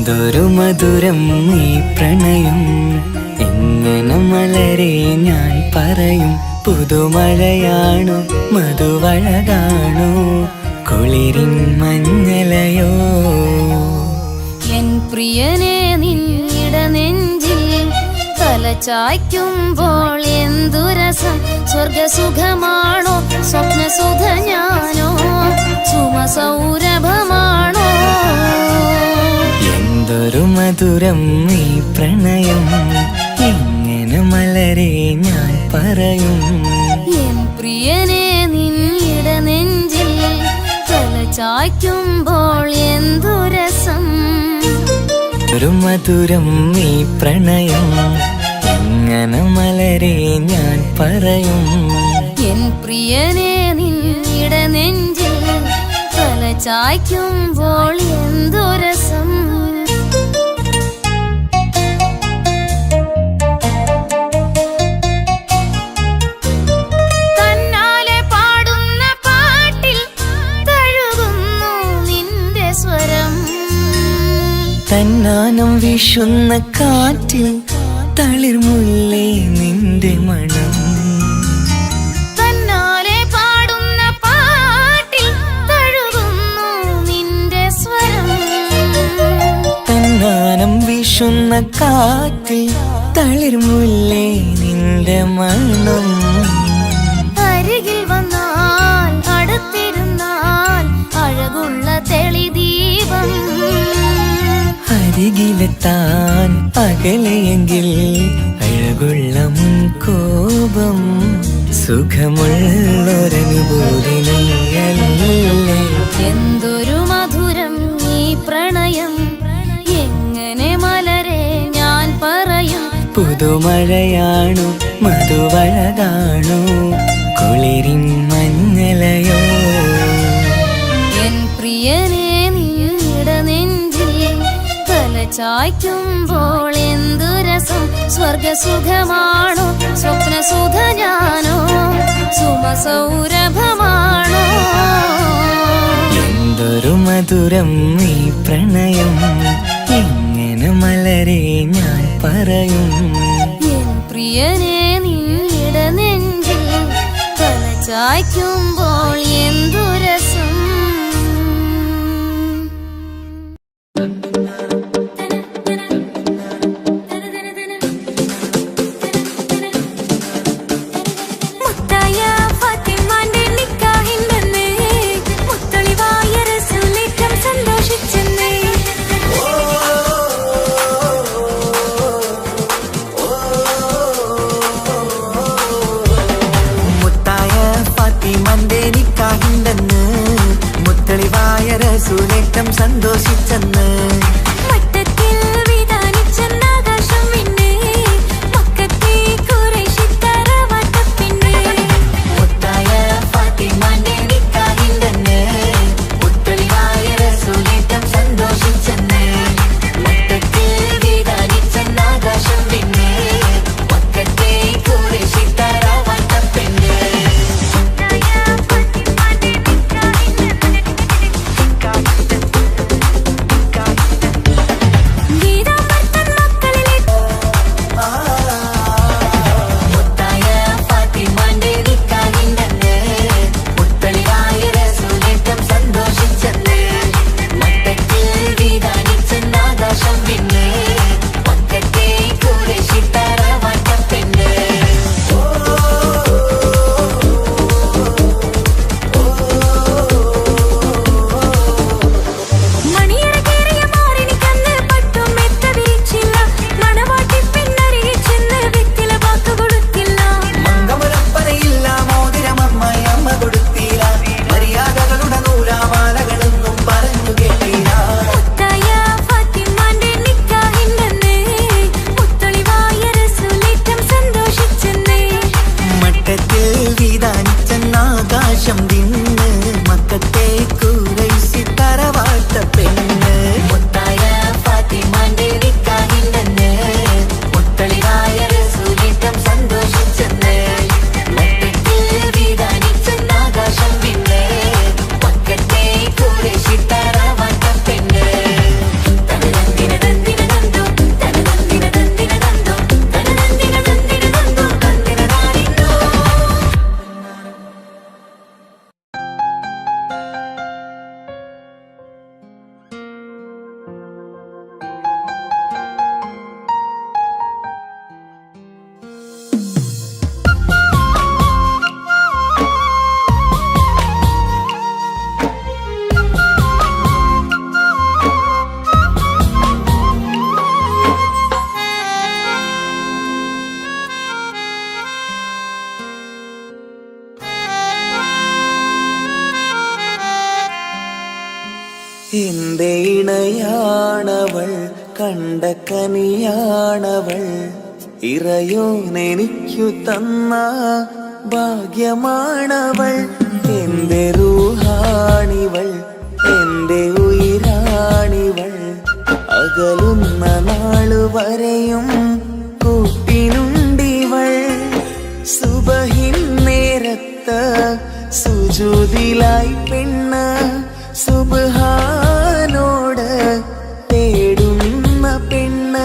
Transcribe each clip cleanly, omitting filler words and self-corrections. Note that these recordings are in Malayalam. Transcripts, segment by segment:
എന്തൊരു മധുരം ഈ പ്രണയം, എങ്ങനെ മലരെ ഞാൻ പറയും. പുതുമഴയാണു മധുവഴകാണു കുളിരിൻ മഞ്ഞലയോ. എൻ പ്രിയനെ നിന്നിട നെഞ്ചിൽ തലചായ്ക്കുമ്പോൾ എന്തു രസം. സ്വർഗസുഖമാണോ സ്വപ്നസുധ ഞാനോ സുമസൗരഭമാണോ. എന്തൊരു മധുരം ഈ പ്രണയം, എങ്ങനെ മലരെ ഞാൻ പറയും. എൻ പ്രിയനെ നിന്നിട നെഞ്ചിൽ തലചായ്ക്കുമ്പോൾ എന്തു രസം. ഒരു മധുരം ഈ പ്രണയം, എങ്ങനെ മലരെ ഞാൻ പറയും. എൻ പ്രിയനെ നിന്നിട നെഞ്ചിൽ തലചായ്ക്കുമ്പോൾ എന്തു രസം. തന്നാലെ പാടുന്ന പാട്ടിൽ തഴുകുന്നു നിന്റെ സ്വരം. തന്നാനം വീശുന്ന കാറ്റിൽ തളിർമുല്ലേ നിന്റെ മണം. തന്നാലെ പാടുന്ന പാട്ടിൽ തഴുകുന്നു നിന്റെ സ്വരം. തന്നാനം വീശുന്ന കാറ്റിൽ തളിർമുല്ലേ നിന്റെ മണം. അരികിൽ വന്നാൽ അടുത്തിരുന്നാൽ അഴകുള്ള തെളിദീപം. അരികിലെത്താൻ അകലെയെങ്കിൽ അഴകുള്ള കോപം. സുഖമുള്ളൊരനുഭൂതി നീയല്ലേ. എന്തൊരു മധുരം ഈ പ്രണയം, എങ്ങനെ മലരെ ഞാൻ പറയും. പുതുമഴയാണു മധുവഴകാണു കുളിരിൻ മഞ്ഞലയോ. എൻ പ്രിയനെ നിന്നിട നെഞ്ചിൽ തലചായ്ക്കുമ്പോൾ എന്തു രസം. സ്വർഗസുഖമാണോ സ്വപ്നസുധ ഞാനോ സുമസൗരഭമാണോ. എന്തൊരു മധുരം ഈ പ്രണയം, എങ്ങനെ മലരെ ഞാൻ പറയും. എൻ പ്രിയനെ നിന്നിട നെഞ്ചിൽ തലചായ്ക്കുമ്പോൾ എന്തു രസം. സന്തോഷിച്ചെന്ന് എന്റെ ഇണയാണവൾ, കണ്ട കനിയാണവൾ, ഇറയോനെനിക്കു തന്ന ഭാഗ്യമാണവൾ. എന്റെ റൂഹാണിവൾ, എന്റെ ഉയിരാണിവൾ, അകലുന്ന നാളു വരെയും കൂട്ടിനുണ്ടിവൾ. സുബഹിൻ നേരത്ത് സുജൂദിലായി പെണ്ണ് സുബ്ഹാനോട് തേടുന്ന പെണ്ണ്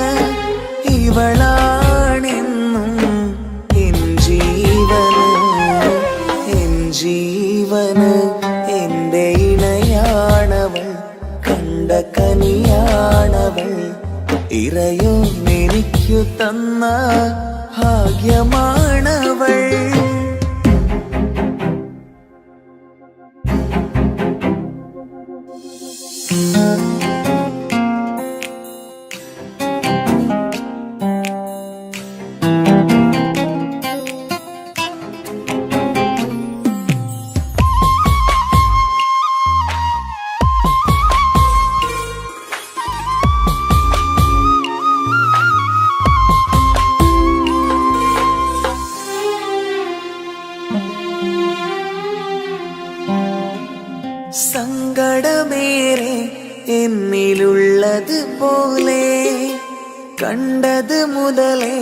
ഇവളാണെന്നും എൻ ജീവന്, എൻ ജീവന്. എന്റെ ഇണയാണവൾ, കണ്ട കനിയാണവൾ, ഇറയോനെനിക്കു തന്ന ഭാഗ്യമാണവൾ. സങ്കടമേറെ എന്നിലുള്ളത് പോലെ കണ്ടത് മുതലേ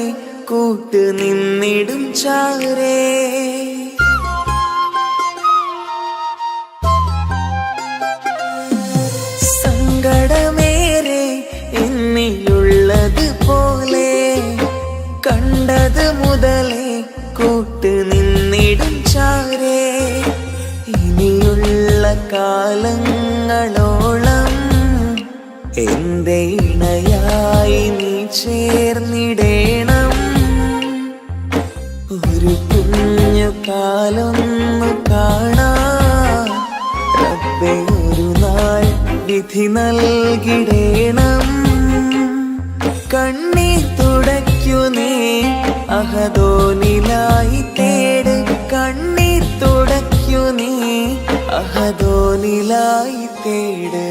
കൂട്ട് നിന്നിടും ചാരേ. സങ്കടമേറെ എന്നിലുള്ളത് പോലെ കണ്ടത് മുതലേ കൂട്ട് നിന്നിടും ചാരേ. ഇനിയുള്ള കാലങ്ങളോളം എന്റെ ഇണയായി നീ ചേർന്നിടേണം. ഒരു കുഞ്ഞു കാലൊന്നു കാണാൻ റബ്ബേ ഒരു നാൾ വിധി നൽകിടേണം. കണ്ണീർ തുടയ്ക്കു നീ അഹദോനിലായി തേട്, കണ്ണീർ തുടയ്ക്കു നീ അഹദോനിലായി തേട്.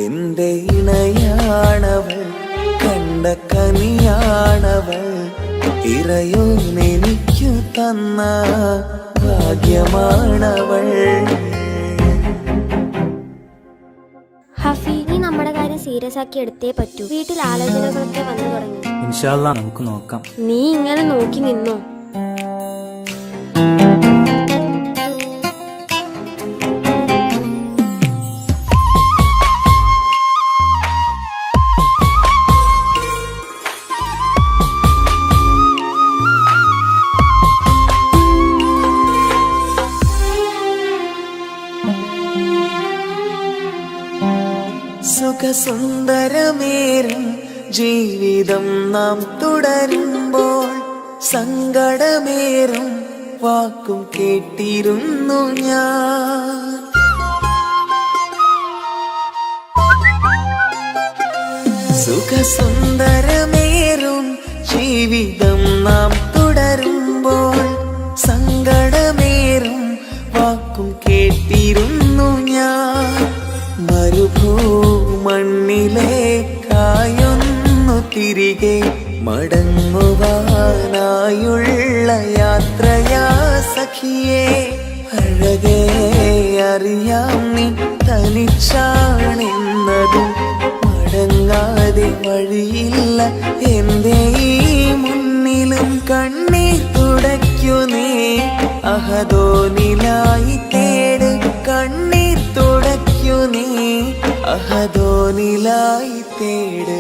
എന്റെ ഇണയാണവൾ, കണ്ട കനിയാണവൾ, ഇറയോനെനിക്കു തന്ന ഭാഗ്യമാണവൾ. ഹഫി, നീ നമ്മുടെ കാര്യം സീരിയസ് ആക്കി എടുത്തേ പറ്റൂ. വീട്ടിൽ ആലോചനകളൊക്കെ വന്നു തുടങ്ങി. ഇൻഷാ അല്ലാ നമുക്ക് നോക്കാം. നീ ഇങ്ങനെ നോക്കി നിന്നോ? സുഖസുന്ദരമേറും ജീവിതം നാം തുടരുമ്പോൾ സങ്കടമേറും വാക്കും കേട്ടിരുന്നു ഞാൻ. സുഖസുന്ദരമേറും ജീവിതം നാം തുടരുമ്പോൾ സങ്കടമേറും വാക്കും കേട്ടിരുന്നു ഞാൻ. മരുഭൂമണ്ണിലേക്കായൊന്നു തിരികെ മടങ്ങുവാനായുള്ള യാത്രയാ സഖിയേ. അഴകേ അറിയാം നീ തനിച്ചാണെന്നതും മടങ്ങാതെ വഴിയില്ല എന്റെ ഈ മുന്നിലും. കണ്ണീർ തുടയ്ക്കു നീ അഹദോനിലായി തേട്, കണ്ണീർ തുടയ്ക്കു നീ അഹദോനിലായി തേട്.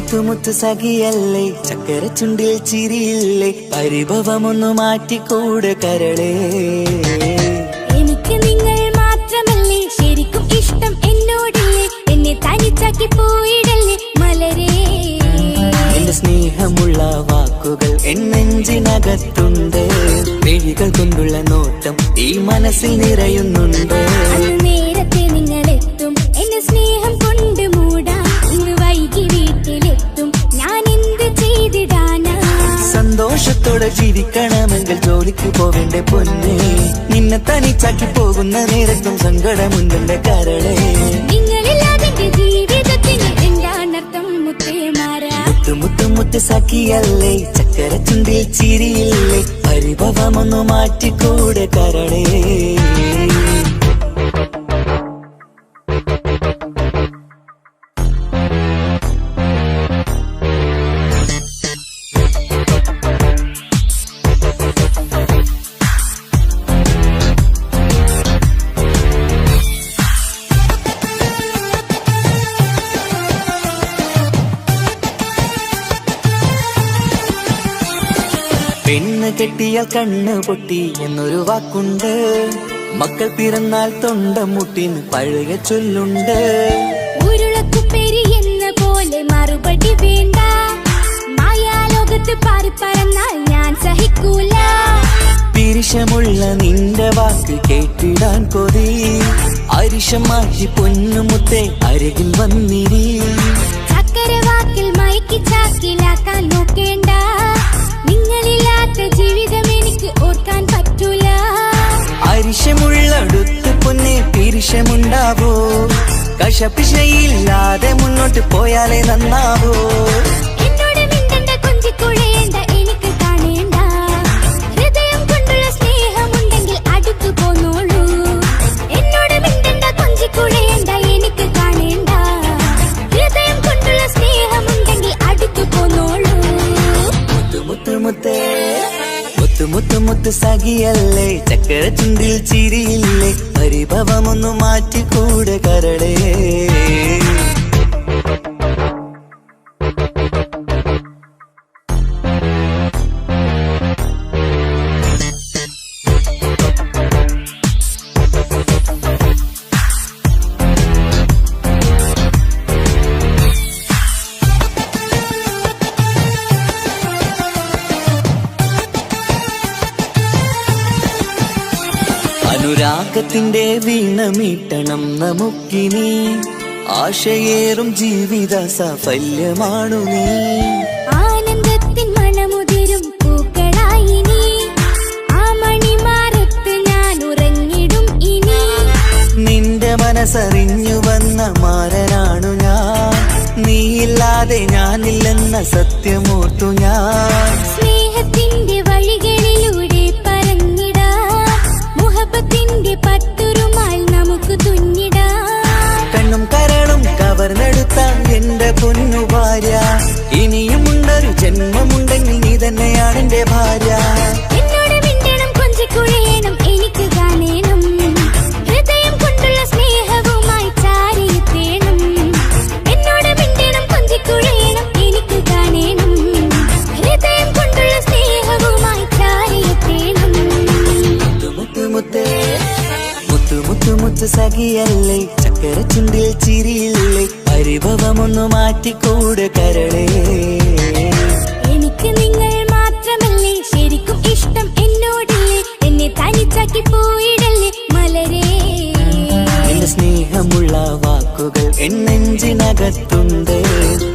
മുത്തു സഖിയല്ലേ ചക്കര ചുണ്ടിൽ ചിരിയില്ലേ പരിഭവമൊന്നു മാറ്റിക്കൂടെ കരളേ എനിക്ക് നിങ്ങൾ മാത്രമല്ലേ ശരിക്കും ഇഷ്ടം എന്നോടില്ലേ എന്നെ തനിച്ചാക്കി പോയിടല്ലേ മലരേ എന്റെ സ്നേഹമുള്ള വാക്കുകൾ എന്നെഞ്ചിനകത്തുണ്ട് മിഴികൾ കൊണ്ടുള്ള നോട്ടം ഈ മനസ്സിൽ നിറയുന്നുണ്ട് അന്ന് നേരത്തെ നിങ്ങളെത്തും എന്നെ സ്നേഹം കൊണ്ട് മൂടാൻ ഇന്ന് വൈകി വീട്ടിലെത്തും ഞാൻ എന്ത് ചെയ്തിടാനാ സന്തോഷത്തോടെ ജീവിക്കണമെങ്കിൽ ജോലിക്ക് പോവേണ്ട പൊന്നേ നിന്നെ തനിച്ചാക്കി പോകുന്ന നേരത്തും സങ്കടമുണ്ടെന്റെ കരളേ നിങ്ങളില്ലാതെ എന്റെ ജീവിതത്തിന് എന്താണർത്ഥം മുത്തേമാരാ മുത്ത് സഖിയല്ലേ ചക്കര ചുണ്ടിൽ ചിരിയില്ലേ പരിഭവമൊന്നു മാറ്റിക്കൂടെ കരളേ പെണ്ണ് കെട്ടിയാൽ കണ്ണ് പൊട്ടി എന്നൊരു വാക്കുണ്ട് മക്കൾ പിറന്നാൽ തൊണ്ട മുട്ടിന് പഴയ ചൊല്ലുണ്ട് ഉരുളക്കുപ്പേരി എന്ന പോലെ മറുപടി വേണ്ട മായാലോകത്ത് പാറി പറന്നാൽ ഞാൻ സഹിക്കൂല പിരിശമുള്ള നിന്റെ വാക്ക് കേട്ടിടാൻ കൊതി അരിശം മാറ്റി പൊന്നുമുത്തേ അരികിൽ വന്നിരി ചക്കര വാക്കിൽ മയക്കി ചാക്കിലാക്കാൻ നോക്കേണ്ട നിങ്ങളില്ലാത്ത ജീവിതം എനിക്ക് ഓർക്കാൻ പറ്റൂല അരിശമുള്ളടുത്ത് പൊന്നെ പിരിശമുണ്ടാവോ കശപിശയില്ലാതെ മുന്നോട്ട് പോയാലേ നന്നാവോ എന്നോട് മിണ്ടണ്ട കൊഞ്ചിക്കുഴയേണ്ട എനിക്ക് കാണേണ്ട ഹൃദയം കൊണ്ടുള്ള സ്നേഹമുണ്ടെങ്കിൽ അടുത്തു പോന്നോളൂ എന്നോട് മിണ്ടണ്ട കൊഞ്ചിക്കുഴയേണ്ട എനിക്ക് കാണേണ്ട ഹൃദയം കൊണ്ടുള്ള സ്നേഹമുണ്ടെങ്കിൽ അടുത്തു പോന്നോളൂ മുത്ത് സഖിയല്ലേ ചക്കര ചുണ്ടിൽ ചിരിയില്ലേ പരിഭവമൊന്നു മാറ്റിക്കൂടെ കരളേ അനുരാഗത്തിന്റെ വീണമീട്ടണം നമുക്കിനി ആശയേറും ജീവിത സാഫല്യമാണു നീ ആനന്ദത്തിൻ മണമുതിരും പൂക്കളായി നീ ആ മണിമാരത്ത് ഞാൻ ഉറങ്ങിടും ഇനി നിന്റെ മനസ്സറിഞ്ഞു വന്ന മാരനാണു ഞാൻ നീയില്ലാതെ ഞാനില്ലെന്ന സത്യമോർത്തു ഞാൻ സ്നേഹത്തിന്റെ വഴികളിലൂടെ പറഞ്ഞിടാം മുഹബത്തിന്റെ പട്ടുരുമാൽ നമുക്ക് തുന്നിടാം കണ്ണും കരളും കവർന്നെടുത്ത എന്റെ പൊന്നു ഭാര്യ ഇനിയുമുണ്ടൊരു ജന്മമുണ്ടെങ്കിൽ നീ തന്നെയാണ് എന്റെ ഭാര്യ എന്നോട് മിണ്ടണം കൊഞ്ചിക്കുഴയണം എനിക്ക് കാണേണം ഹൃദയം കൊണ്ടുള്ള സ്നേഹവുമായി ചാരിയെത്തേണം എന്നോട് മിണ്ടണം കൊഞ്ചിക്കുഴയണം എനിക്ക് കാണേണം ഹൃദയം കൊണ്ടുള്ള സ്നേഹവുമായി ചാരിയെത്തേണം മുത്ത് സഖിയല്ലേ ചക്കര ചുണ്ടിൽ ചിരിയില്ലേ പരിഭവമൊന്നു മാറ്റിക്കൂടെ കരളേ എനിക്ക് നിങ്ങൾ മാത്രമല്ലേ ശരിക്കും ഇഷ്ടം എന്നോടില്ലേ എന്നെ തനിച്ചാക്കി പോയിടല്ലേ മലരേ എന്റെ സ്നേഹമുള്ള വാക്കുകൾ എന്നെഞ്ചിനകത്തുണ്ട്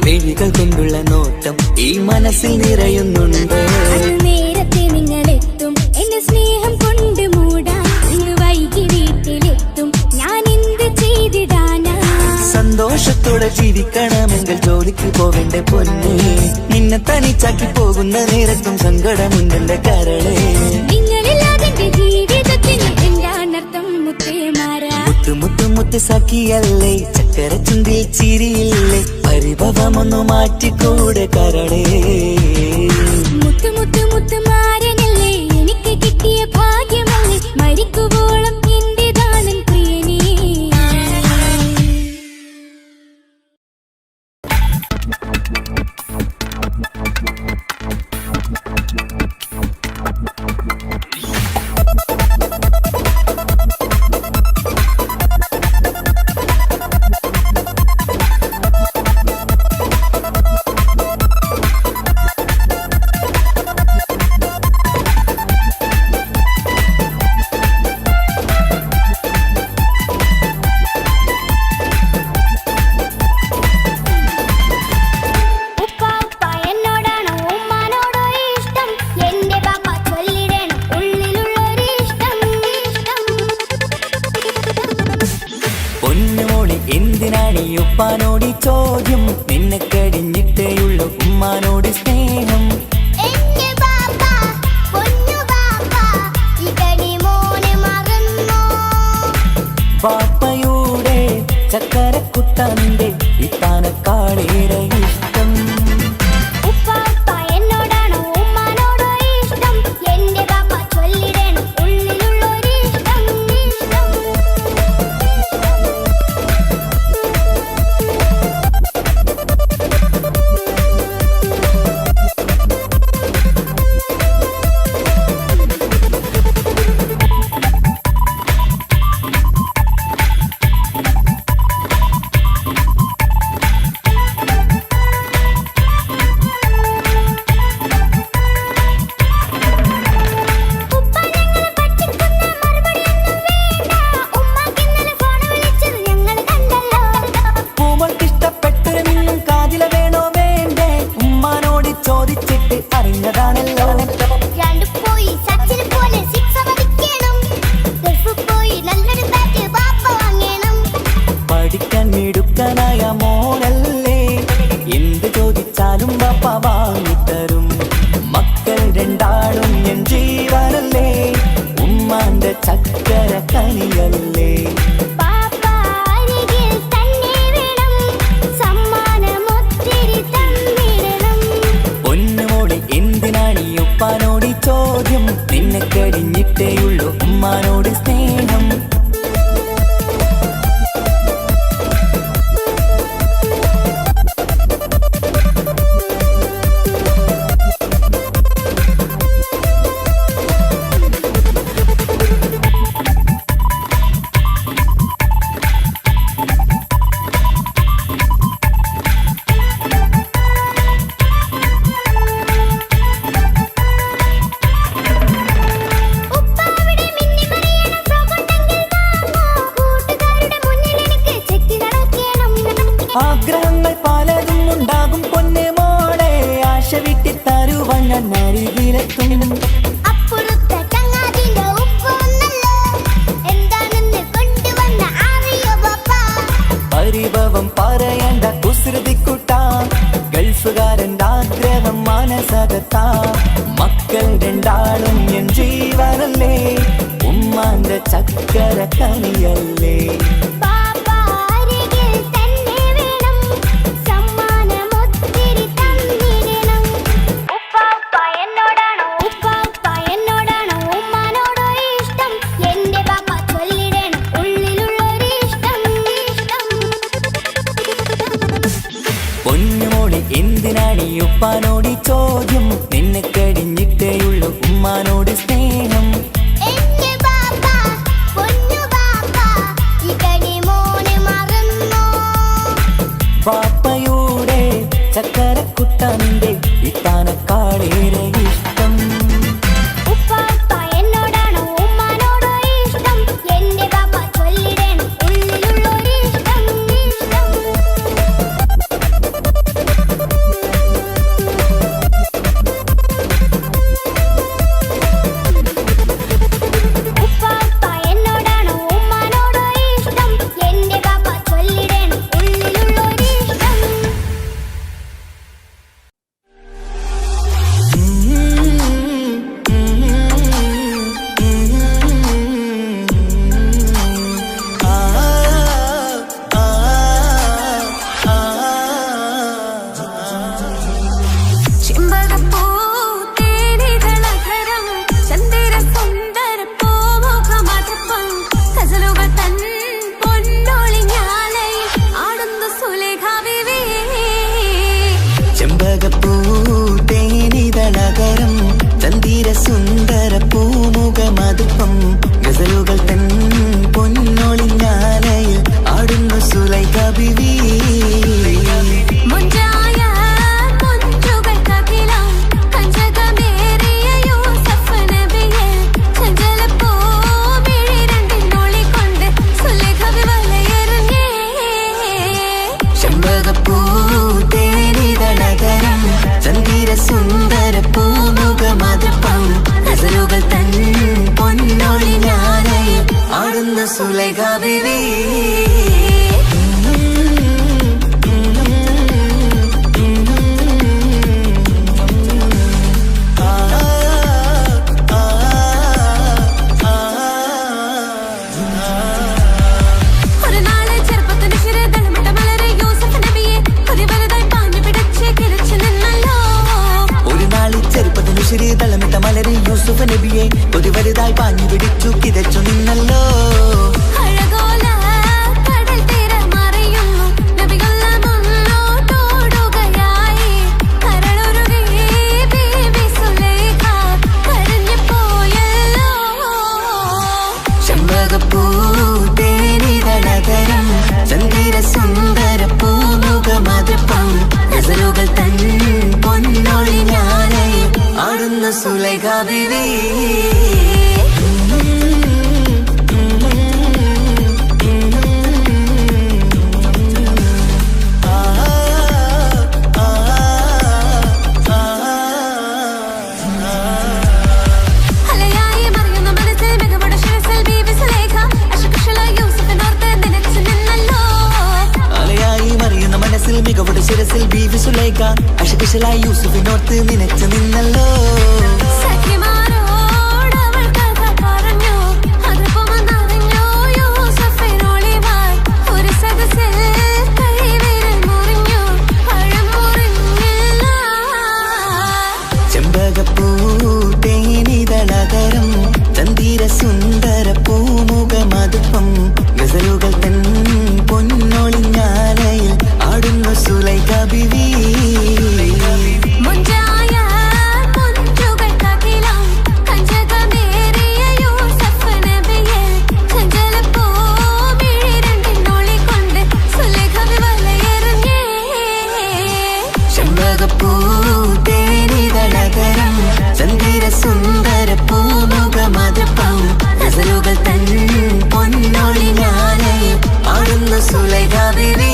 മിഴികൾ കൊണ്ടുള്ള നോട്ടം ഈ മനസ്സിൽ നിറയുന്നുണ്ട് അന്ന് നേരത്തെ നിങ്ങളെത്തും എന്റെ സ്നേഹം കൊണ്ട് മൂടാൻ ഇന്ന് വൈകി വീട്ടിലെത്തും ഞാൻ എന്ത് ചെയ്തിടാനാ സന്തോഷത്തോടെ ജീവിക്കണമെങ്കിൽ ജോലിക്ക് പോവേണ്ട പൊന്നേ നിന്നെ തനിച്ചാക്കി പോകുന്ന നേരത്തും സങ്കടമുണ്ടെന്റെ കരളേ നിങ്ങളില്ലാതെ എന്റെ ജീവിതത്തിന് എന്താണർത്ഥം മുത്തേമാരാ മുത്ത് സഖിയല്ലേ ചക്കര ചുണ്ടിൽ ചിരിയില്ലേ പരിഭവമൊന്നു മാറ്റിക്കൂടെ കരളേ മുത്ത് മാരനല്ലേ എനിക്ക് കിട്ടിയ ഭാഗ്യമല്ലേ മരിക്കുവോളം എന്റേതാണൻ പ്രിയനേ ഉപ്പാനോടി ചോദ്യം നിന്നെ കഴിഞ്ഞിട്ടേയുള്ളൂ ഉമ്മാനോട് സ്നേഹം. പാപ്പയുടെ ചക്കരക്കുട്ടന്റെ ഇത്താനക്കാളേറെ ഇഷ്ടം. പഠിക്കാൻ മിടുക്കനായ മോനല്ലേ, എന്ത് ചോദിച്ചാലും ബാപ്പ വാങ്ങിത്തരും. മക്കൾ രണ്ടാളും എൻ ജീവനല്ലേ, ഉമ്മാന്റെ ചക്കര കനിയല്ലേ. പൊന്നുമോളെ എന്തിനാണ് ഈ ഉപ്പാനോട് ചോദ്യം, നിന്നെ കഴിഞ്ഞിട്ടേയുള്ളൂ ഉമ്മാനോട് സ്നേഹം. ആഗ്രഹങ്ങൾ പലതും ഉണ്ടാകും പൊന്നെ മോളെ, ആശ വിട്ടി തരുവാൻ ഞാൻ അരികിലെത്തും. പരിഭവം പറയണ്ട കുസൃതിക്കുട്ട, ഗൾഫുകാരൻ്റെ ആഗ്രഹം മനസ്സകത്താ. മക്കൾ രണ്ടാളും എൻ ജീവനല്ലേ, ഉമ്മാന്റെ ചക്കര കനിയല്ലേ. പൊന്നുമോളെ എന്തിനാണ് ഈ ഉപ്പാനോട് ചോദ്യം, നിന്നെ കഴിഞ്ഞിട്ടേയുള്ളൂ ഉമ്മാനോട് സ്നേഹം. പാപ്പയുടെ ചക്കരക്കുട്ടന്റെ ഇത്താനക്കാളേറെ ഇഷ്ടം. ചെമ്പകപ്പൂതേനിതളകരം ചന്ദിര സുന്ദര പൂമുഖമതുപ്പം ഗസലുകൾ തൻ പൊന്നൊളിഞ്ഞാലയിൽ ആടുന്നു സുലൈഖ ബീവി. ചെമ്പകപ്പൂതേനിതളകരം ചന്ദിര സുന്ദര പൂമുഖമതുപ്പം ഗസലുകൾ തൻ പൊന്നൊളിഞ്ഞാലയിൽ ആടുന്നു സുലൈഖ ബീവി. സുലൈഖ അഷകശലായി യൂസുഫിനോർത്ത് നിനച്ചു നിന്നല്ലോ. ചെമ്പകപ്പൂ തേനിതളകരം ചന്ദിര സുന്ദര പൂമുഖമതുപ്പം ഗസലുകൾ തൻ പൊന്നൊളിഞ്ഞാലയിൽ ആടുന്നു സുലൈഖ ബിവി. ചെമ്പകപ്പൂ തേനിതളകരം ചന്ദിര സുന്ദര പൂമുഖമതുപ്പം ഗസലുകൾ തൻ പൊന്നൊളിഞ്ഞാലയിൽ ആടുന്നു സുലൈഖ ബിവി.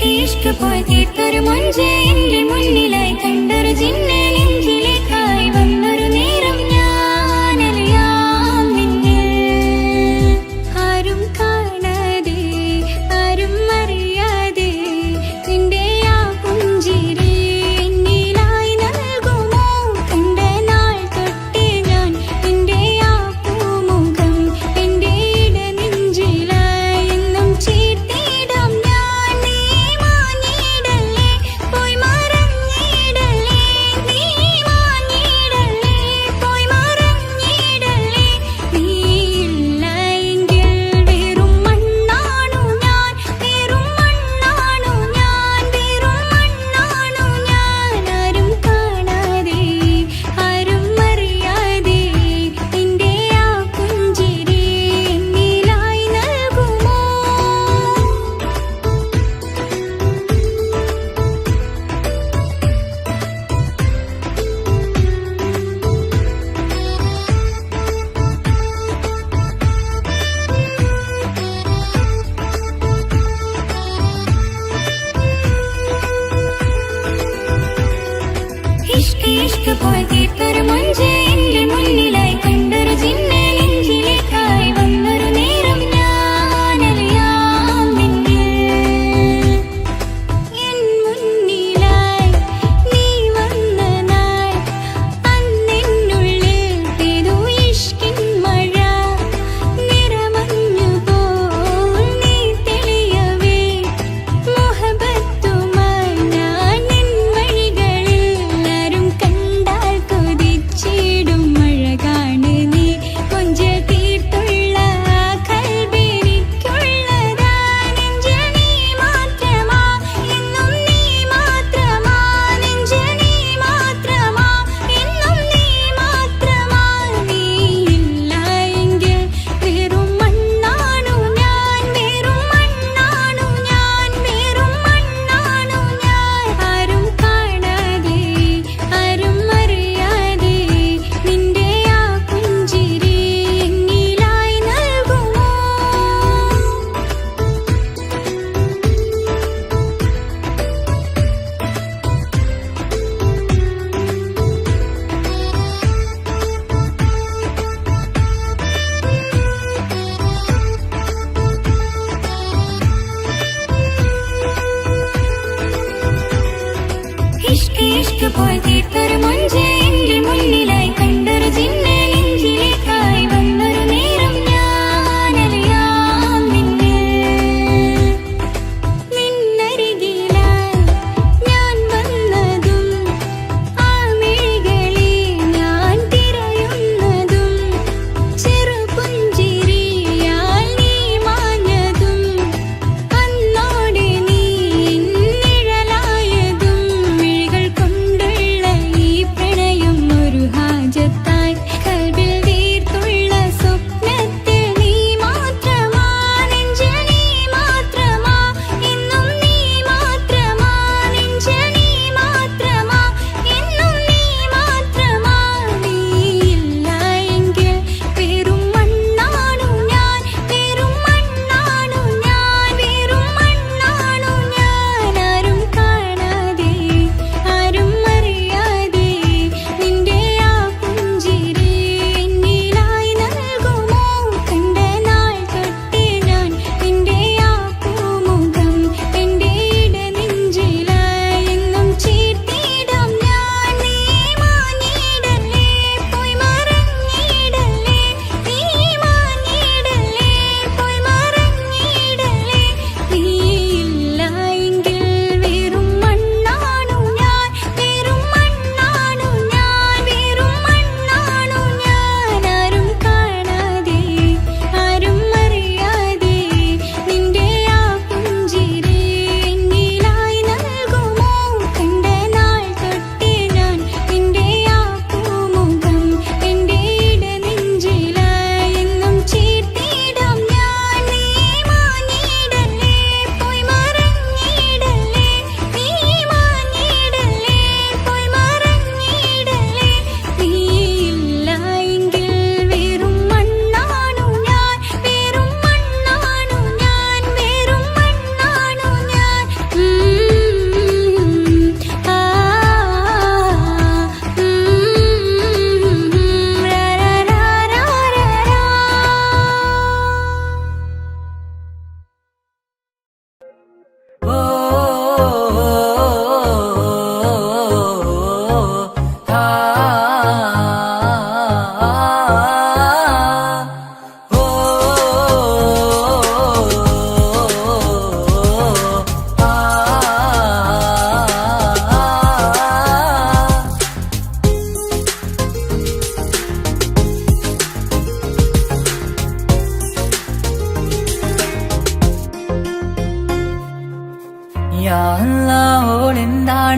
ഇഷ്ക് പോയി തീർത്തൊരു മൊഞ്ച് എന്റെ മുന്നിലായി കണ്ടൊരു ജിന്നെ നെഞ്ചിലേക്കായി വന്നൊരു നേരം ഞാനറിയാം നിന്നിൽ ആരും കാണാതെ ആരും അറിയാതെ നിന്റെ ആ പുഞ്ചിരി എന്നിലായി നൽകുമോ. കണ്ട നാൾ തൊട്ടേ ഞാൻ നിന്റെ ആ പൂമുഖം എന്റെ ഇടനെഞ്ചിലായി എന്നും ചീർത്തിടാം ഞാൻ. നീ മാഞ്ഞിടല്ലേ പോയി മറഞ്ഞിടല്ലേ നീ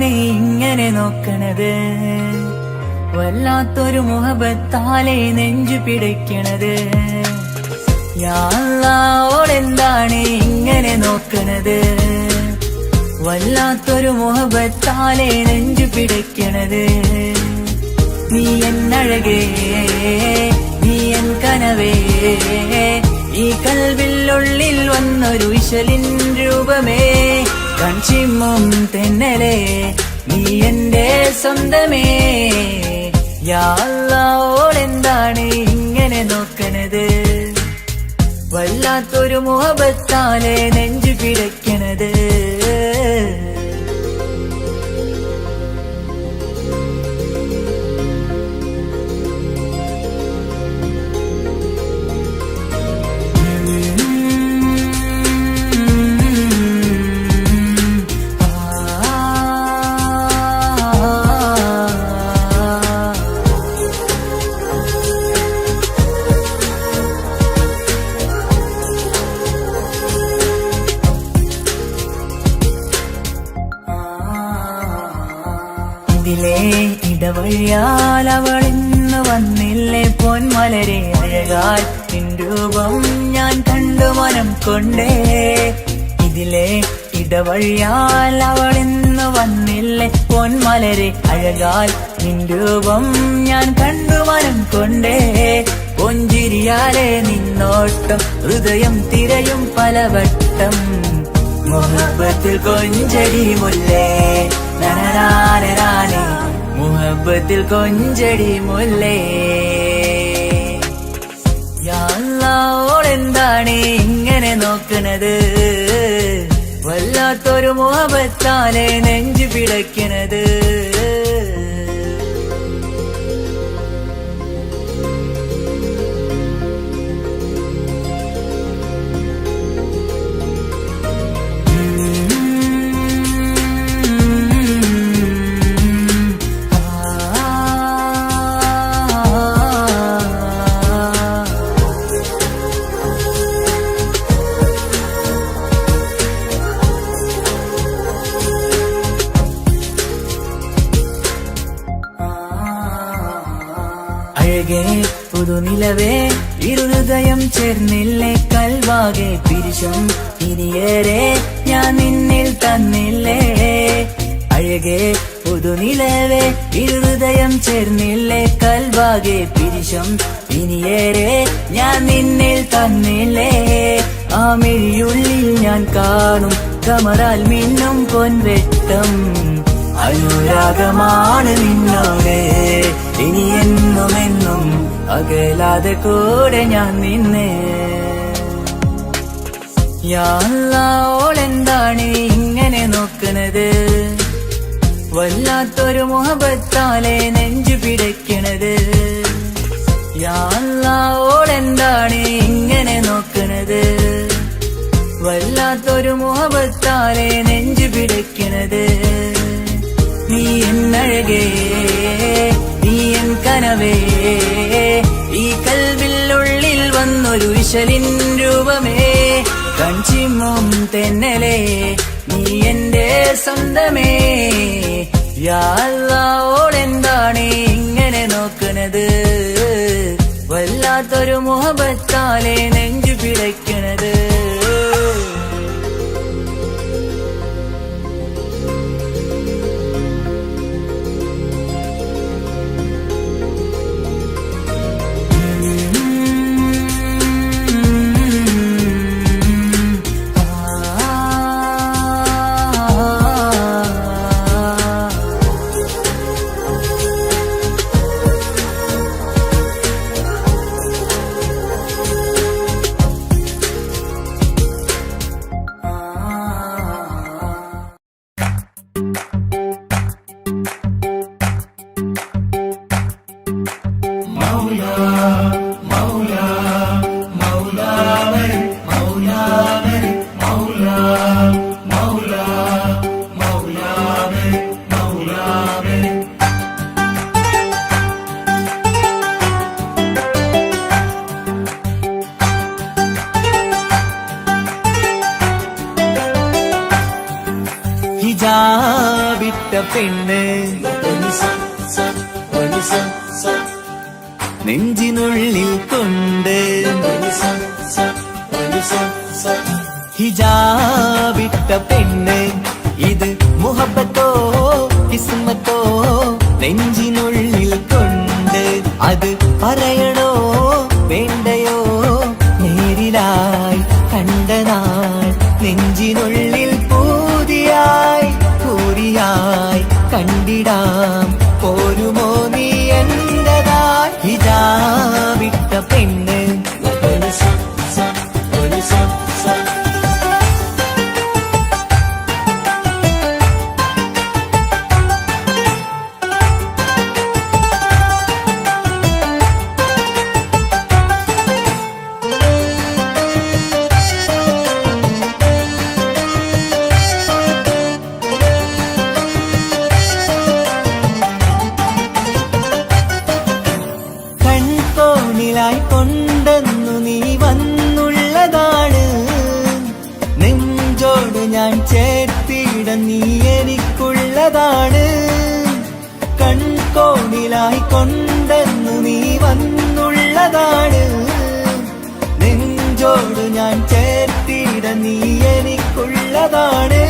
ഓളെന്താണ് ഇങ്ങനെ നോക്കണത്? വല്ലാത്തൊരു മുഹബത്താലെ നെഞ്ചു പിടിക്കണത്. യാ അല്ലാഹ് ഓളെന്താണ് ഇങ്ങനെ നോക്കണത്? വല്ലാത്തൊരു മുഹബത്താലെ നെഞ്ചു പിടിക്കണത്. നീ എന്നഴകേ, നീ എൻ കനവേ, ഈ കൽവിനുള്ളിൽ വന്നൊരു വിശലിൻ രൂപമേ, കൺചിമ്മും തെന്നലേ, നീ എന്റെ സ്വന്തമേ. യാ അല്ലാഹ് ഓളെന്താണ് ഇങ്ങനെ നോക്കണത്? വല്ലാത്തൊരു മുഹബത്താലെ നെഞ്ചു പിടയ്ക്കണത്. ഇതിലെ ഇടവഴിയാൽ അവളിന്ന് വന്നില്ലേ പൊന്മലരെ, അഴകാൽ നിൻ രൂപം ഞാൻ കണ്ടു മനം കൊണ്ടേ. ഇതിലെ ഇടവഴിയാൽ അവളിന്ന് വന്നില്ലേ പൊന്മലരെ, അഴകാൽ നിൻ രൂപം ഞാൻ കണ്ടു മനം കൊണ്ടേ. പൊഞ്ചിരിയാലെ നിന്നോട്ടം ഹൃദയം തിരയും പലവട്ടം, മുഹബത്തിൽ കൊഞ്ചടി മുല്ലേ നനനാനേ, മുഹബത്തിൽ കൊഞ്ചടി മുല്ലേ. യാ അല്ലാഹ് ഓളെന്താണ് ഇങ്ങനെ നോക്കണത്? വല്ലാത്തൊരു മുഹബത്താലെ നെഞ്ചു പിടയ്ക്കണത്. അഴകേ പുതുനിലവേ, ഇരുഹൃദയം ചേർന്നില്ലേ കൽവാകെ പിരിശം ഇനിയേറെ ഞാൻ നിന്നിൽ തന്നില്ലേ. അഴകേ പുതുനിലവേ, ഇരുഹൃദയം ചേർന്നില്ലേ കൽവാകെ പിരിശം ഇനിയേറെ ഞാൻ നിന്നിൽ തന്നില്ലേ. ആ മിഴിയുള്ളിൽ ഞാൻ കാണും കമറാൽ മിന്നും പൊൻവെട്ടം, അനുരാഗമാണ് നിന്നോട് ഇനി എന്നുമെന്നും, അകലാതെ കൂടെ ഞാൻ നിന്നെ. യാ അല്ലാഹ് ഓളെന്താണ് ഇങ്ങനെ നോക്കണത്? വല്ലാത്തൊരു മുഹബത്താലെ നെഞ്ചു പിടയ്ക്കണത്. യാ അല്ലാഹ് ഓളെന്താണ് ഇങ്ങനെ നോക്കണത്? വല്ലാത്തൊരു മുഹബത്താലെ നെഞ്ചു പിടയ്ക്കണത്. നീ എന്നഴകേ, നീ എൻ കനവേ, ഈ കൽവിനുള്ളിൽ വന്നൊരു വിശലിൻ രൂപമേ, കൺചിമ്മും തെന്നലേ, നീ എന്റെ സ്വന്തമേ. യാ അല്ലാഹ് ഓളെന്താണ് ഇങ്ങനെ നോക്കണത്? വല്ലാത്തൊരു മുഹബത്താലെ നെഞ്ചു പിടയ്ക്കണത്. വിട്ട പെണ്ണ് നെഞ്ചിനുള്ളിൽ കൊണ്ട് ഹിജാബിട്ട പെണ്ണ് ഇത് മുഹബത്തോ കിസ്മത്തോ നെഞ്ചിനുള്ളിൽ കൊണ്ട് അത് പറയണോ വേണ്ടയോ നേരിലായി കണ്ട നാൾ നെഞ്ചിനുള്ളിൽ പൂതിയായി പൂരിയായി കണ്ടിടാം പോരുമോ നീ എന്റതായി ഹിജാബിട്ട പെണ്ണ് കൊണ്ടെന്നു നീ വന്നുള്ളതാണ് നെഞ്ചോട് ഞാൻ ചേർത്തിട നീ എനിക്കുള്ളതാണ് കൺകോണിലായി കൊണ്ടെന്നു നീ വന്നുള്ളതാണ് നെഞ്ചോട് ഞാൻ ചേർത്തിട നീ എനിക്കുള്ളതാണ്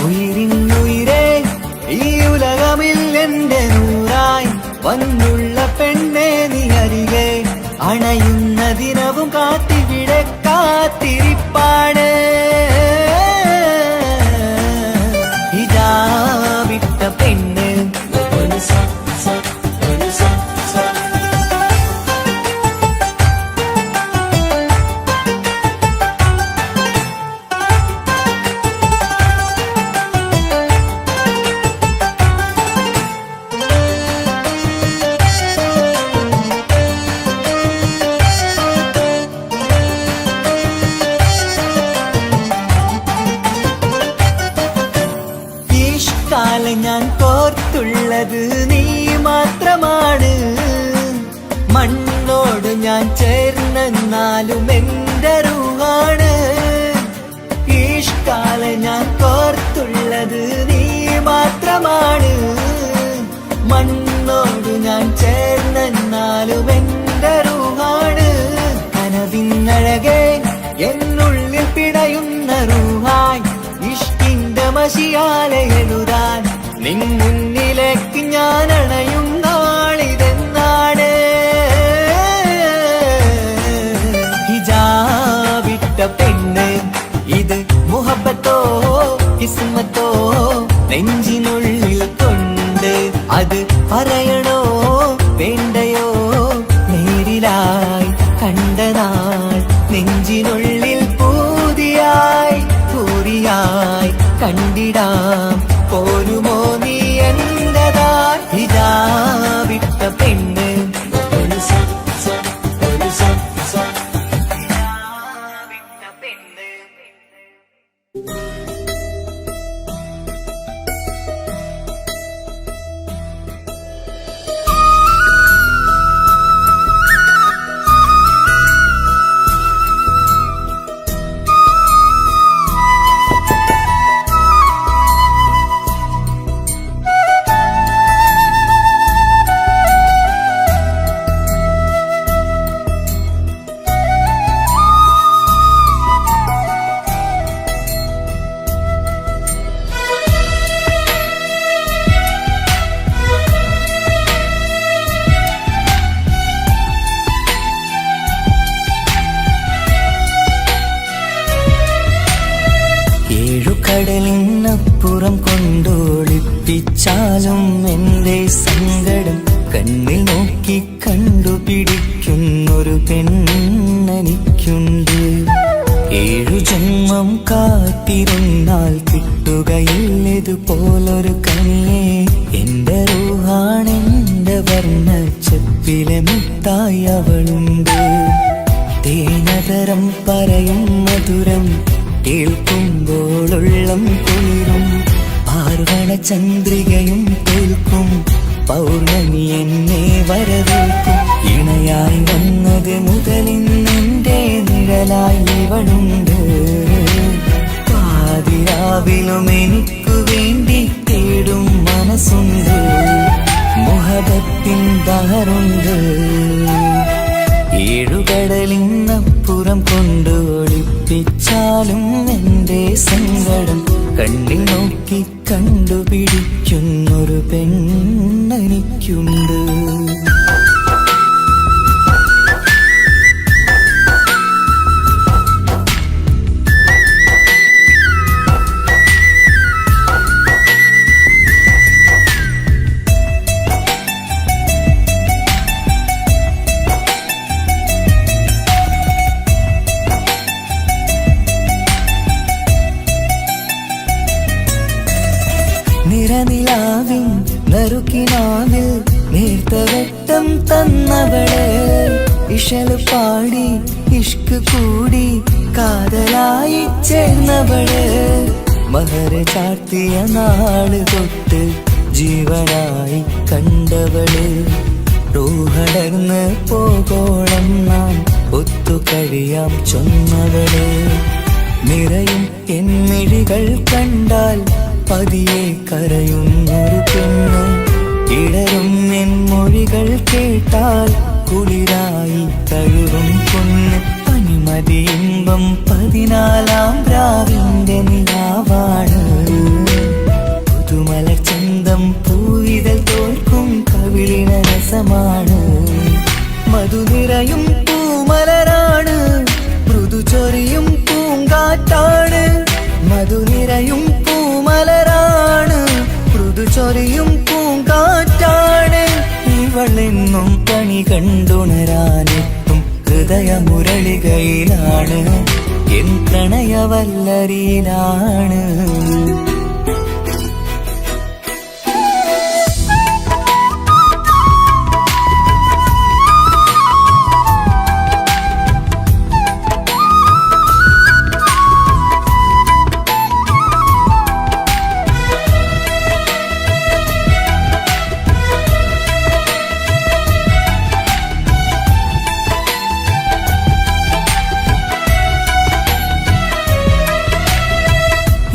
ഉയിരിന്നുയിരേ ഈ ഉലകമിൽ എന്റെ നൂറായി വന്നുള്ള പെണ്ണെ നീ അരികെ അണയുന്ന ദിനവും കാത്തിവിടെ കാത്തിരിപ്പാണ് ഹിജാബിട്ട പെണ്ണ് ഞാൻ കോർത്തുള്ളത് നീ മാത്രമാണ് മണ്ണോട് ഞാൻ ചേർന്നെന്നാലും എന്റെ റൂഹാണ് ഈഷ്കാല ഞാൻ കോർത്തുള്ളത് നീ മാത്രമാണ് മണ്ണോട് ഞാൻ ചേർന്നെന്നാലും എന്റെ റൂഹാണ് കനവിന്നഴകെ എന്നുള്ളിൽ പിടയുന്ന റൂഹായി ഇഷ്കിന്റെ മഷിയാലെ എഴുതാൻ നിൻ മുന്നിലേക്ക് ഞാൻ അണയും നാളിതെന്നാണ് ഹിജാബിട്ട പെണ്ണ് ഇത് മുഹബത്തോ കിസ്മത്തോ നെഞ്ചിനുള്ളിൽ കൊണ്ട് അത് പറയണോ വേണ്ടയോ നേരിലായി കണ്ട നാൾ നെഞ്ചിനുള്ളിൽ പൂതിയായി പൂരിയായി കണ്ടിടാം പോരുമോ നീ എന്റതായി ഹിജാബിട്ട പെണ്ണ് കടലിനപ്പുറം കൊണ്ടോളിപ്പിച്ചാലും എന്റെ സങ്കടം കണ്ണിൽ നോക്കി കണ്ടുപിടിക്കുന്നൊരു പെണ്ണെനിക്കുണ്ട് 7 ജന്മം കാത്തിരുന്നാൽ കിട്ടുകയില്ലതുപോലൊരു കനിയെ എന്റെ റൂഹാണെന്റെ വർണ്ണച്ചപ്പിലെ മുത്തായി അവളുണ്ട് തേനതരം പറയും മധുരം കേൾക്കുമ്പോളുള്ളം കുളിരും പാർവണ ചന്ദ്രികയും തോൽക്കും പൗർണമി എന്നെ വരവേൽക്കും ഇണയായി വന്നത് മുതലിന്നെന്റെ നിഴലായി ഇവളുണ്ട് പാതിരാവിലും എനിക്കു വേണ്ടി തേടും മുഹബത്തിൻ ബഹറുണ്ട്. ഏഴുകടലിനപ്പുറം കൊണ്ട് ഒളിപ്പിച്ചാലും എൻ്റെ സങ്കടം കണ്ണിൽ നോക്കി കണ്ടുപിടിക്കുന്നൊരു പെണ്ണെനിക്കുണ്ട്. നിറനിലാവിൻ നറുക്കിനാവിൽ നേർത്തവട്ടം തന്നവള്, ഇഷല് പാടി ഇഷ്ക് കൂടി കാതലായി ചേർന്നവള്, മഹർ ചാർത്തിയ നാള് തൊട്ട് ജീവനായി കണ്ടവള്, റൂഹടർന്ന് പോകോളം നാം ഒത്തു കഴിയാം ചൊന്നവള്, നിറയും എന്നിഴികൾ കണ്ടാൽ പതിയെ കരയുന്നൊരു പെണ്ണ്, ഇടരും എൻ മൊഴികൾ കേട്ടാൽ കുളിരായി തഴുകും പൊന്ന്, പനിമതി ഇമ്പം 14-ാം രാവിന്റെ നിലാവാണ്, പുതുമല ചന്തം പൂവിതൽ തോൽക്കും കവിളിന രസമാണ്, മധു നിറയും പൂമലരാണ്, മൃദു ചൊരിയും പൂങ്കാറ്റാണ്, മധു നിറയും പൂമലരാണ്, മൃദു ചൊരിയും പൂങ്കാറ്റാണ്, ഇവളെന്നും പണി കണ്ടുണരാനെത്തും ഹൃദയമുരളികയിലാണ്, എൻ പ്രണയവല്ലരിയിലാണ്.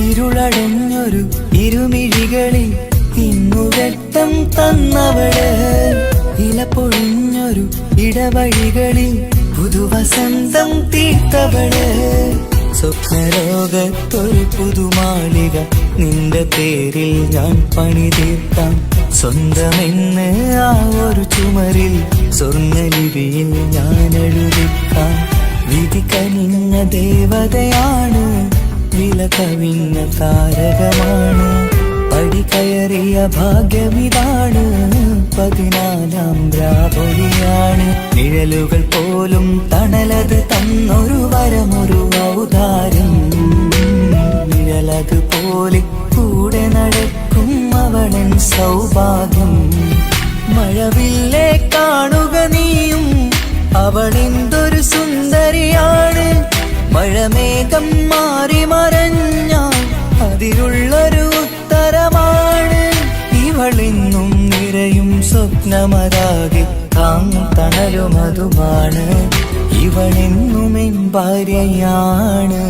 ഇരുളടഞ്ഞൊരു ഇരുമിഴികളിൽ ഇന്നുവെട്ടം തന്നവള്, ഇല പൊഴിഞ്ഞൊരു ഇടവഴികളിൽ പുതുവസന്തം തീർത്തവള്, സ്വപ്നലോകത്തൊരു പുതുമാളിക നിന്റെ പേരിൽ ഞാൻ പണി തീർക്കാം, സ്വന്തമെന്ന് ആ ഒരു ചുമരിൽ സ്വർണ്ണലിപിയിൽ ഞാൻ എഴുതിക്കാം, വിധി കനിഞ്ഞ ദേവതയാണ്, വില കവിഞ്ഞ താരകമാണ്, പടി കയറിയ ഭാഗ്യമിതാണ്, 14-ാം രാപൊലിയാണ്, നിഴലുകൾ പോലും തണലത് തന്നൊരു വരമൊരു ഔദാര്യം, നിഴലത് പോലെ കൂടെ നടക്കും അവളൻ സൗഭാഗ്യം, മഴവില്ലേ കാണുക നീയും അവളെന്തൊരു സുന്ദരിയാണ്, മഴമേഘം മാറി മറഞ്ഞാൽ അതിലുള്ളൊരു ഉത്തരമാണ്, ഇവളെന്നും നിറയും സ്വപ്നമതാകെ താങ്ങും തണലുമതുമാണ്, ഇവളെന്നും എൻ ഭാര്യയാണ്.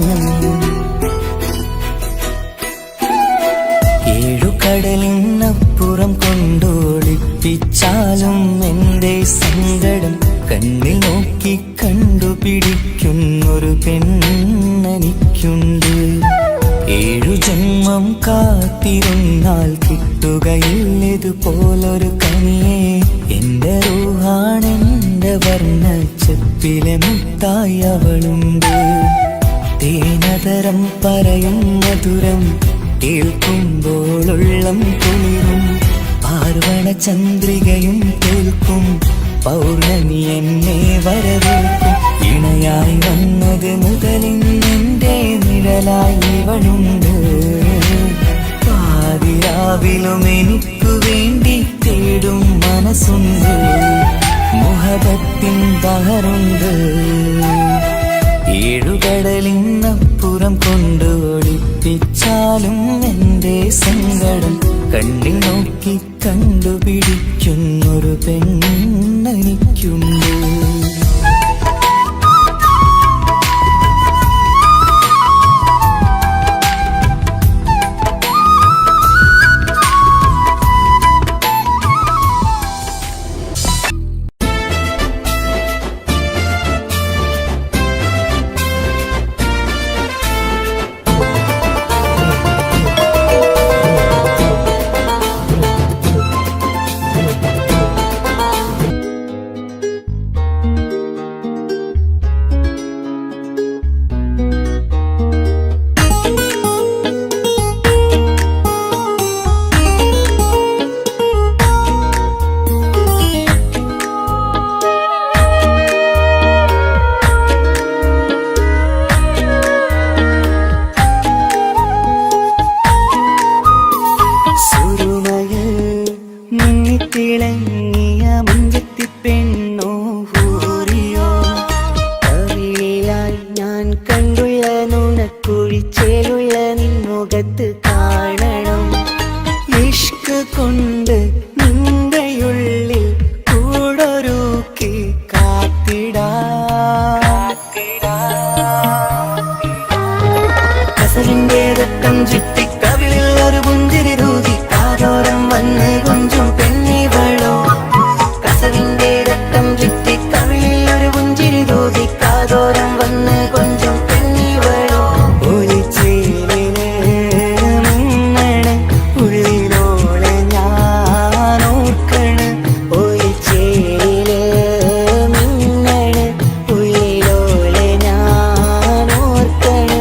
ഏഴുകടലിനപ്പുറം കൊണ്ടോളിപ്പിച്ചാലും എൻ്റെ സങ്കടം കണ്ണിൽ നോക്കി കണ്ടുപിടിക്കുന്നൊരു പെണ്ണെനിക്കുണ്ട്, 7 ജന്മം കാത്തിരുന്നാൽ കിട്ടുകയില്ലതുപോലൊരു കനിയെ, എൻ്റെ റൂഹാണെൻ്റെ വർണ്ണച്ചപ്പിലെ മുത്തായി അവളുണ്ട്, തേനതരം പറയും മധുരം കേൾക്കുമ്പോളുള്ളം കുളിരും, പാർവണ ചന്ദ്രികയും കേൾക്കും പൗർണമി എന്നെ വരവേൽക്കും, ഇണയായി വന്നത് മുതലിന്നെൻ്റെ നിഴലായി ഇവളുണ്ട്, പാതിരാവിലും എനിക്കു വേണ്ടി തേടും മനസ്സുണ്ട്, മുഹബത്തിൻ ബഹറുണ്ട്. ഏഴുകടലിനപ്പുറം കൊണ്ട് ഒളിപ്പിച്ചാലും എൻ്റെ സങ്കടം കണ്ണിൽ നോക്കി കണ്ടുപിടിക്കുന്നൊരു പെണ്ണെനിക്കുണ്ട്. കൊതിക്കാതോരം വന്ന് കൊഞ്ചും പെണ്ണിവളോ ഒലിച്ചേലിന് മിന്നണ് ഉള്ളിലോളെ ഞാൻ ഓർക്കണ് ഒലിച്ചേലില് മിന്നണ് ഉള്ളിലോളെ ഞാൻ ഓർക്കണ്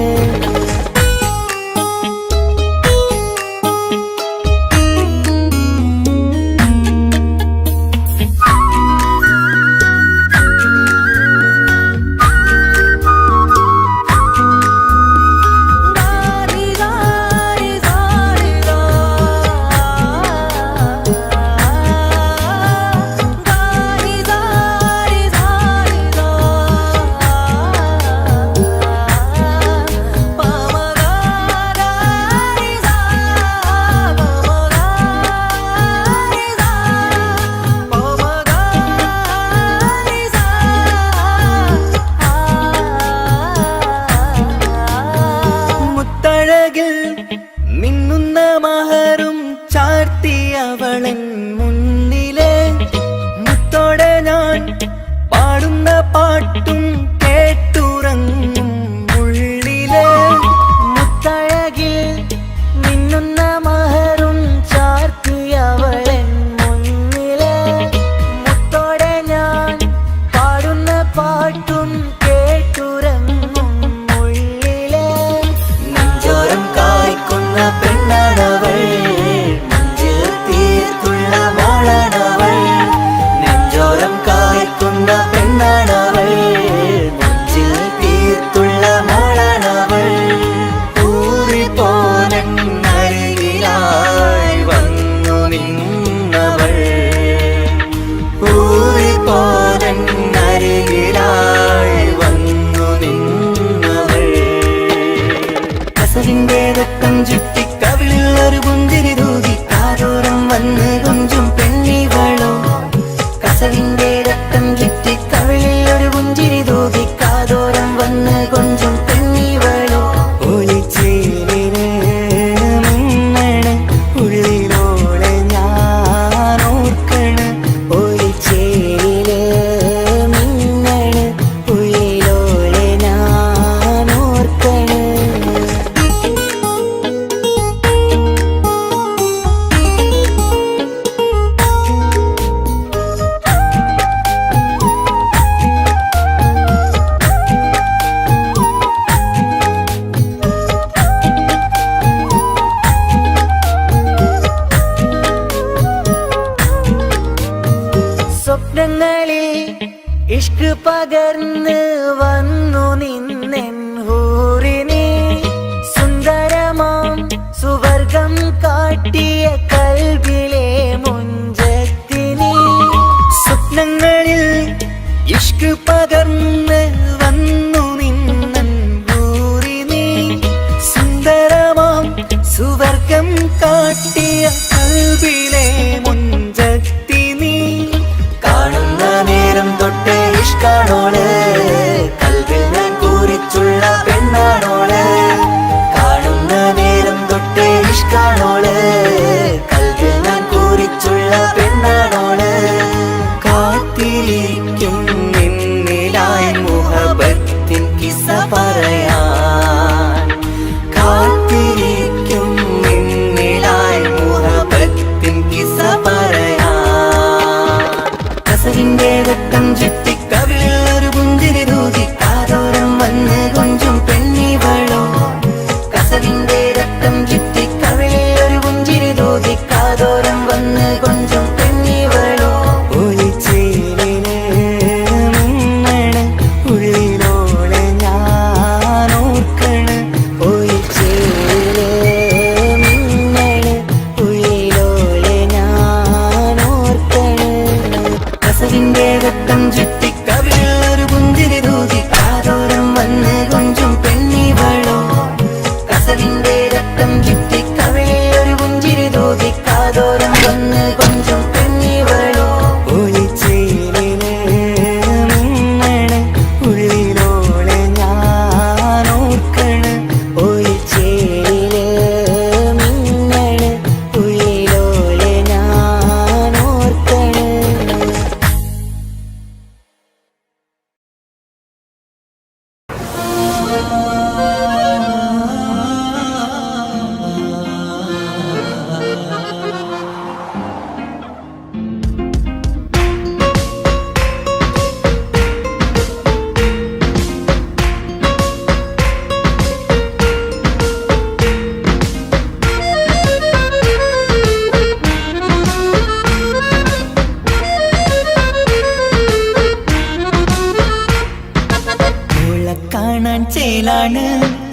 ഓളെ കാണാൻ ചേലാണ്,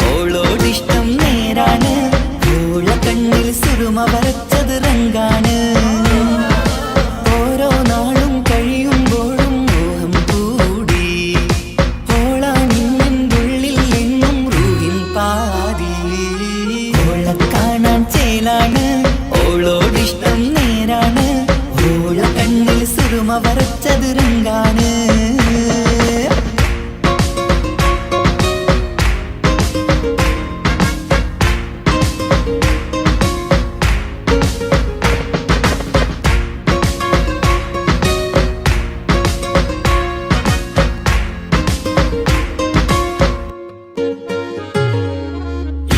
ഓളോടിഷ്ടം നേരാണ്, ഓള കണ്ണിൽ സുറുമ വരച്ചത് റങ്കാണ്. ഓരോ നാളും കഴിയുമ്പോഴും മോഹം കൂടി, ഓളാണിന്നുള്ളിൽ എന്നും റൂഹിൻ പാതി. ഓളെ കാണാൻ ചേലാണ്, ഓളോടിഷ്ടം നേരാണ്, ഓള കണ്ണിൽ സുറുമ വരച്ചത് റങ്കാണ്.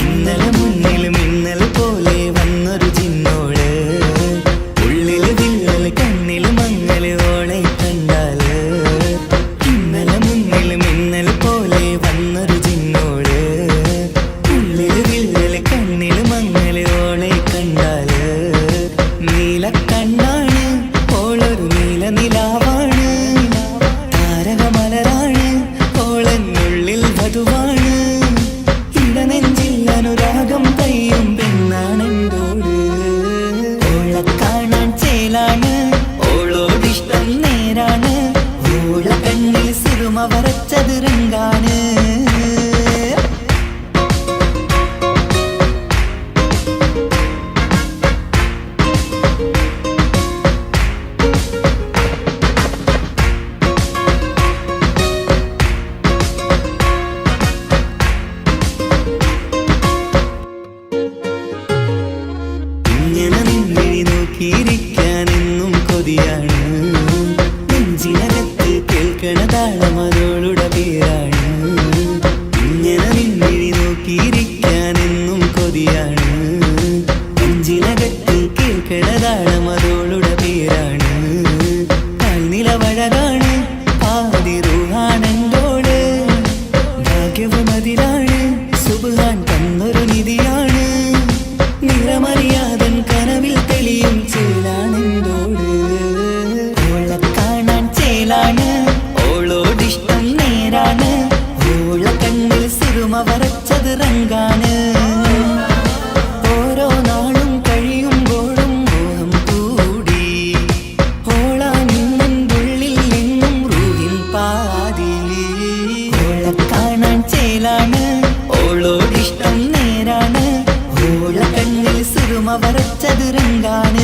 ഇന്നലെ മുന്നിൽ മിന്നൽ പോലെ വന്നൊരു ചിന്നോള്, ഉള്ളില് വില്ലല് കണ്ണില് മങ്ങല് ഓളെ കണ്ടാല്. ഇന്നലെ മുന്നിൽ മിന്നൽ പോലെ വന്നൊരു ചിന്നോള്, ഉള്ളില് വില്ലല് കണ്ണില് മങ്ങല് ഓളെ കണ്ടാല്. നീല കണ്ണാണ് ഓളൊരു നീല നിലാവാണ്, താരകമലരാണ് ഓളെന്നുള്ളിൽ വധുവാണ്. നെഞ്ചിൽ അനുരാഗം കയ്യും പെണ്ണാണെന്തോട്. ഓളെ കാണാൻ ചേലാണ്, ഓളോടിഷ്ടം നേരാണ്, ഓള കണ്ണിൽ സുറുമ വരച്ചത് റങ്കാണ്. ഇങ്ങനെ നിന്നിഴി നോക്കിയിരിക്കാനെന്നും കൊതിയാണ്, നെഞ്ചിനകത്ത് കേൾക്കണ താളം അതോളുടെ പേരാണ്. ഇങ്ങനെ നിന്നിഴി നോക്കിയിരിക്കാനെന്നും കൊതിയാണ്, നെഞ്ചിനകത്ത് കേൾക്കണ താളം അതോളുടെ പേരാണ്. കാൽനിലവഴകാണ് ആദി റൂഹാണെന്തോട്, ഭാഗ്യവും അതിലാണ് സുബ്ഹാൻ തന്നൊരു നിധിയാണ്. നിറമറിയാതൻ കനവിൽ തെളിയും ചേലാണെന്തോട്. ഓളെ കാണാൻ ചേലാണ്, ഓളോടിഷ്ടം നേരാണ്, ഓള കണ്ണിൽ സുറുമ വരച്ചത് റങ്കാണ്. ഓരോ നാളും കഴിയുമ്പോഴും മോഹം കൂടി, ഓളാണിന്നുള്ളിൽ എന്നും റൂഹിൻ പാതി. ഓളെ കാണാൻ ചേലാണ്, ഓളോടിഷ്ടം നേരാണ്, ഓള കണ്ണിൽ സുറുമ വരച്ചത് റങ്കാണ്.